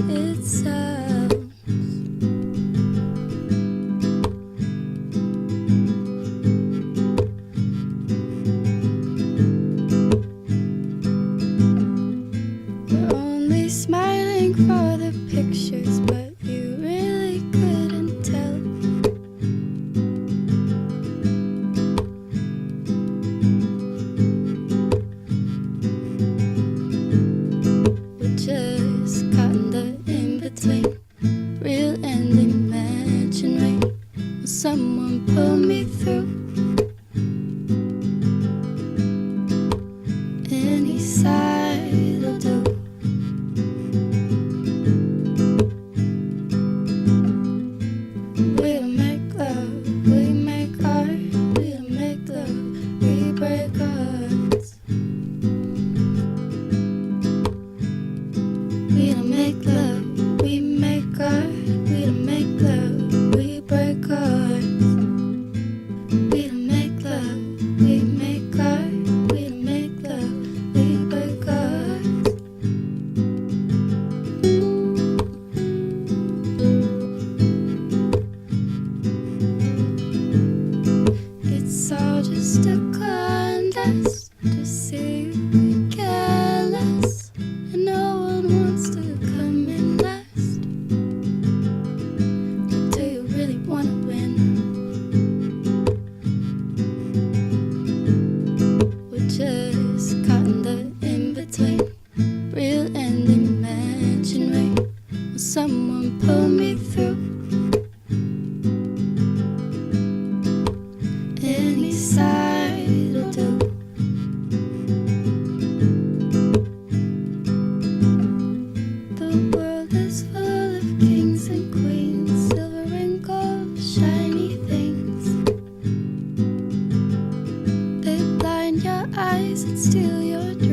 it sounds. We're only smiling for the pictures, but you really couldn't tell. We're just caught in the in-between, real and imaginary. Will someone pull me through? Any side will do. We don't make love, we make art. We don't make love, we break hearts. We don't make love, we make art. We don't make love, we break hearts. We don't make love, we make art. We don't make love, we break hearts. It's all just a contest to see who can care less, and no one wants to come in last. But do you really wanna win? We're just caught in the in-between, real and imaginary. Will someone pull me through? Any side will do. The world is full of kings and queens, silver and gold, shiny things. They blind your eyes and steal your dreams.